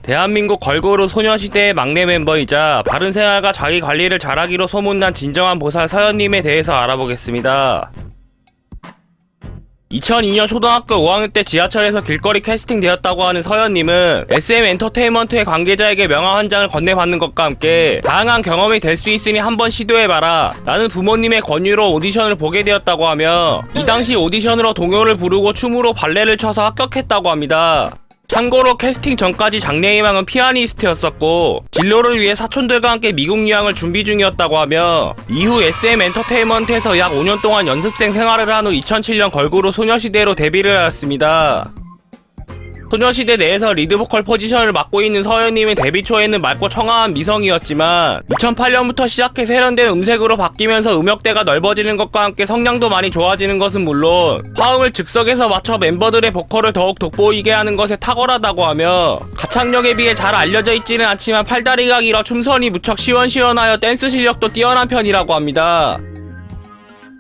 대한민국 걸그룹 소녀시대의 막내 멤버이자 바른생활과 자기관리를 잘하기로 소문난 진정한 보살 서현님에 대해서 알아보겠습니다. 2002년 초등학교 5학년 때 지하철에서 길거리 캐스팅 되었다고 하는 서현님은 SM 엔터테인먼트의 관계자에게 명함 한 장을 건네받는 것과 함께 다양한 경험이 될 수 있으니 한번 시도해봐라 라는 부모님의 권유로 오디션을 보게 되었다고 하며 이 당시 오디션으로 동요를 부르고 춤으로 발레를 춰서 합격했다고 합니다. 참고로 캐스팅 전까지 장래희망은 피아니스트였었고 진로를 위해 사촌들과 함께 미국 유학을 준비 중이었다고 하며 이후 SM 엔터테인먼트에서 약 5년 동안 연습생 생활을 한 후 2007년 걸그룹 소녀시대로 데뷔를 하였습니다. 소녀시대 내에서 리드보컬 포지션을 맡고 있는 서현님은 데뷔 초에는 맑고 청아한 미성이었지만 2008년부터 시작해 세련된 음색으로 바뀌면서 음역대가 넓어지는 것과 함께 성량도 많이 좋아지는 것은 물론 화음을 즉석에서 맞춰 멤버들의 보컬을 더욱 돋보이게 하는 것에 탁월하다고 하며 가창력에 비해 잘 알려져 있지는 않지만 팔다리가 길어 춤선이 무척 시원시원하여 댄스 실력도 뛰어난 편이라고 합니다.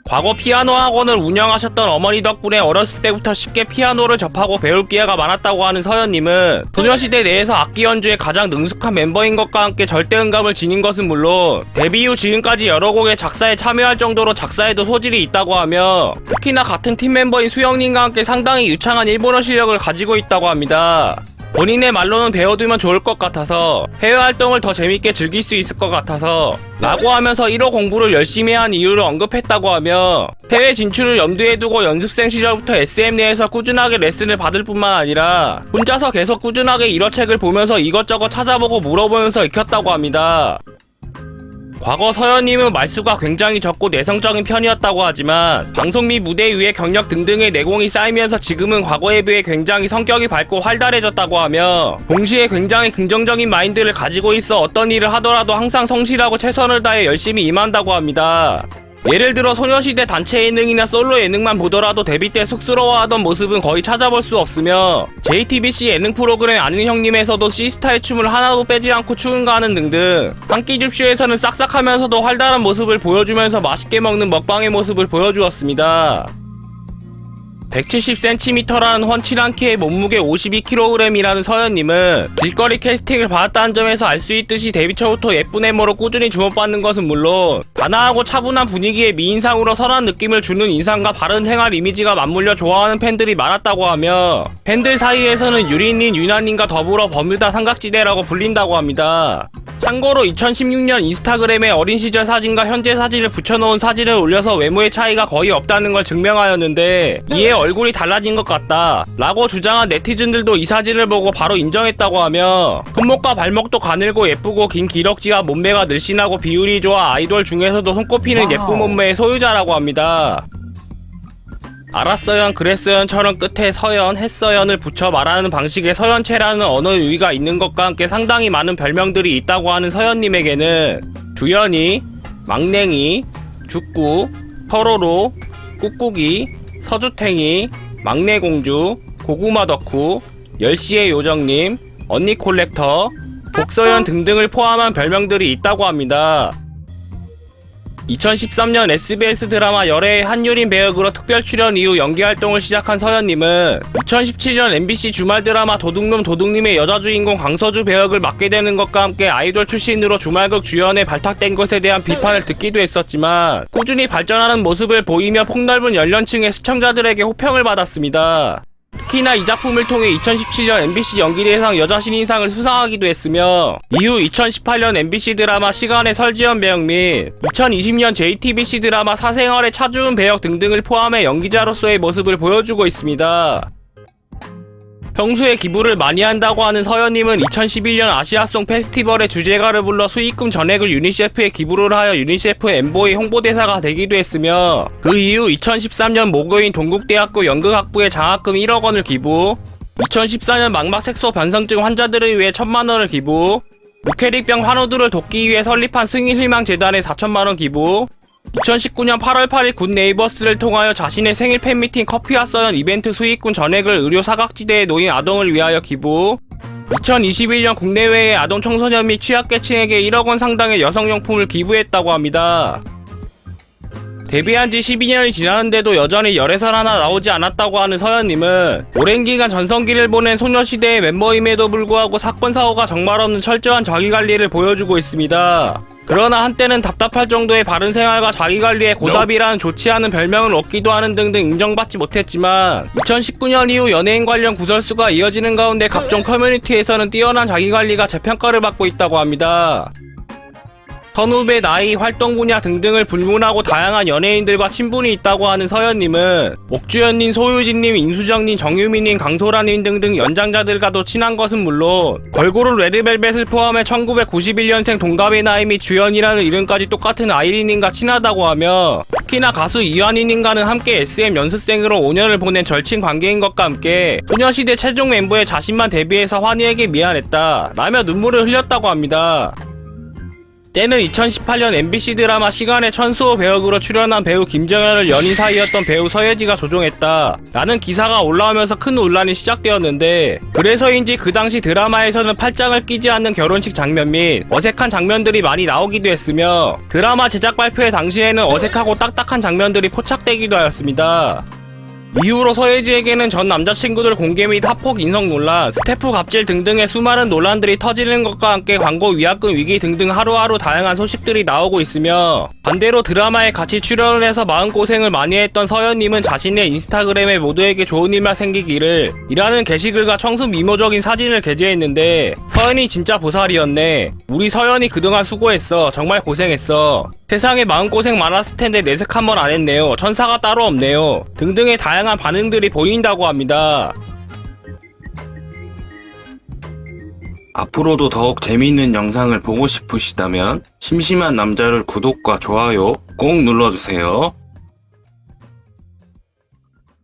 과거 피아노 학원을 운영하셨던 어머니 덕분에 어렸을 때부터 쉽게 피아노를 접하고 배울 기회가 많았다고 하는 서현님은 소녀시대 내에서 악기 연주에 가장 능숙한 멤버인 것과 함께 절대음감을 지닌 것은 물론 데뷔 후 지금까지 여러 곡의 작사에 참여할 정도로 작사에도 소질이 있다고 하며 특히나 같은 팀 멤버인 수영님과 함께 상당히 유창한 일본어 실력을 가지고 있다고 합니다. 본인의 말로는 배워두면 좋을 것 같아서 해외 활동을 더 재밌게 즐길 수 있을 것 같아서 라고 하면서 1호 공부를 열심히 한 이유를 언급했다고 하며 해외 진출을 염두에 두고 연습생 시절부터 SM 내에서 꾸준하게 레슨을 받을 뿐만 아니라 혼자서 계속 꾸준하게 일어책을 보면서 이것저것 찾아보고 물어보면서 익혔다고 합니다. 과거 서현님은 말수가 굉장히 적고 내성적인 편이었다고 하지만 방송 및 무대 위에 경력 등등의 내공이 쌓이면서 지금은 과거에 비해 굉장히 성격이 밝고 활달해졌다고 하며 동시에 굉장히 긍정적인 마인드를 가지고 있어 어떤 일을 하더라도 항상 성실하고 최선을 다해 열심히 임한다고 합니다. 예를 들어 소녀시대 단체 예능이나 솔로 예능만 보더라도 데뷔 때 쑥스러워하던 모습은 거의 찾아볼 수 없으며 JTBC 예능 프로그램 아는 형님에서도 C스타의 춤을 하나도 빼지 않고 추은가하는 등등 한 끼 줍쇼에서는 싹싹하면서도 활달한 모습을 보여주면서 맛있게 먹는 먹방의 모습을 보여주었습니다. 170cm라는 훤칠한 키에 몸무게 52kg이라는 서현님은 길거리 캐스팅을 받았다는 점에서 알 수 있듯이 데뷔 초부터 예쁜 외모로 꾸준히 주목받는 것은 물론 단아하고 차분한 분위기의 미인상으로 선한 느낌을 주는 인상과 바른 생활 이미지가 맞물려 좋아하는 팬들이 많았다고 하며 팬들 사이에서는 유리님, 유나님과 더불어 버뮤다 삼각지대라고 불린다고 합니다. 참고로 2016년 인스타그램에 어린 시절 사진과 현재 사진을 붙여놓은 사진을 올려서 외모의 차이가 거의 없다는 걸 증명하였는데 이에 얼굴이 달라진 것 같다 라고 주장한 네티즌들도 이 사진을 보고 바로 인정했다고 하며 손목과 발목도 가늘고 예쁘고 긴 기럭지와 몸매가 늘씬하고 비율이 좋아 아이돌 중에서도 손꼽히는 예쁜 몸매의 소유자라고 합니다. 알았어연, 그랬어연처럼 끝에 서연, 했어연을 붙여 말하는 방식의 서연체라는 언어 유희가 있는 것과 함께 상당히 많은 별명들이 있다고 하는 서연님에게는 주연이, 막냉이, 죽구, 서로로, 꾹꾹이, 서주탱이, 막내공주, 고구마 덕후, 10시의 요정님, 언니 콜렉터, 복서연 등등을 포함한 별명들이 있다고 합니다. 2013년 SBS 드라마 열애의 한유린 배역으로 특별 출연 이후 연기활동을 시작한 서현님은 2017년 MBC 주말 드라마 도둑놈의 여자 주인공 강서주 배역을 맡게 되는 것과 함께 아이돌 출신으로 주말극 주연에 발탁된 것에 대한 비판을 듣기도 했었지만 꾸준히 발전하는 모습을 보이며 폭넓은 연령층의 시청자들에게 호평을 받았습니다. 특히나 이 작품을 통해 2017년 MBC 연기대상 여자 신인상을 수상하기도 했으며 이후 2018년 MBC 드라마 시간의 설지현 배역 및 2020년 JTBC 드라마 사생활의 차주은 배역 등등을 포함해 연기자로서의 모습을 보여주고 있습니다. 평소에 기부를 많이 한다고 하는 서현님은 2011년 아시아송 페스티벌의 주제가를 불러 수익금 전액을 유니세프에 기부를 하여 유니세프 엠보이 홍보대사가 되기도 했으며 그 이후 2013년 모교인 동국대학교 연극학부에 장학금 1억 원을 기부, 2014년 망막색소 변성증 환자들을 위해 1,000만 원을 기부, 무캐릭병 환우들을 돕기 위해 설립한 승일희망재단에 4천만 원 기부, 2019년 8월 8일 굿 네이버스를 통하여 자신의 생일 팬미팅 커피와 서연 이벤트 수익금 전액을 의료 사각지대에 놓인 아동을 위하여 기부, 2021년 국내외의 아동 청소년 및 취약계층에게 1억 원 상당의 여성용품을 기부했다고 합니다. 데뷔한 지 12년이 지났는데도 여전히 열애설 하나 나오지 않았다고 하는 서현님은 오랜 기간 전성기를 보낸 소녀시대의 멤버임에도 불구하고 사건 사고가 정말 없는 철저한 자기관리를 보여주고 있습니다. 그러나 한때는 답답할 정도의 바른 생활과 자기관리에 고답이라는 좋지 않은 별명을 얻기도 하는 등등 인정받지 못했지만 2019년 이후 연예인 관련 구설수가 이어지는 가운데 각종 커뮤니티에서는 뛰어난 자기관리가 재평가를 받고 있다고 합니다. 선후배, 나이, 활동 분야 등등을 불문하고 다양한 연예인들과 친분이 있다고 하는 서현님은 옥주현님, 소유진님, 인수정님, 정유미님, 강소라님 등등 연장자들과도 친한 것은 물론 걸그룹 레드벨벳을 포함해 1991년생 동갑의 나이 및 주연이라는 이름까지 똑같은 아이리님과 친하다고 하며 특히나 가수 이완희님과는 함께 SM 연습생으로 5년을 보낸 절친 관계인 것과 함께 소녀시대 최종 멤버의 자신만 데뷔해서 환희에게 미안했다 라며 눈물을 흘렸다고 합니다. 때는 2018년 MBC 드라마 시간의 천수호 배역으로 출연한 배우 김정현을 연인 사이였던 배우 서예지가 조종했다 라는 기사가 올라오면서 큰 논란이 시작되었는데 그래서인지 그 당시 드라마에서는 팔짱을 끼지 않는 결혼식 장면 및 어색한 장면들이 많이 나오기도 했으며 드라마 제작 발표회 당시에는 어색하고 딱딱한 장면들이 포착되기도 하였습니다. 이후로 서예지에게는 전 남자친구들 공개 및 학폭 인성 논란, 스태프 갑질 등등의 수많은 논란들이 터지는 것과 함께 광고 위약금 위기 등등 하루하루 다양한 소식들이 나오고 있으며 반대로 드라마에 같이 출연을 해서 마음고생을 많이 했던 서현님은 자신의 인스타그램에 모두에게 좋은 일만 생기기를 이라는 게시글과 청순 미모적인 사진을 게재했는데 서현이 진짜 보살이었네. 우리 서현이 그동안 수고했어. 정말 고생했어. 세상에 마음고생 많았을 텐데 내색 한 번 안 했네요. 천사가 따로 없네요. 등등의 다양한 반응들이 보인다고 합니다. 앞으로도 더욱 재미있는 영상을 보고 싶으시다면 심심한 남자를 구독과 좋아요 꼭 눌러주세요.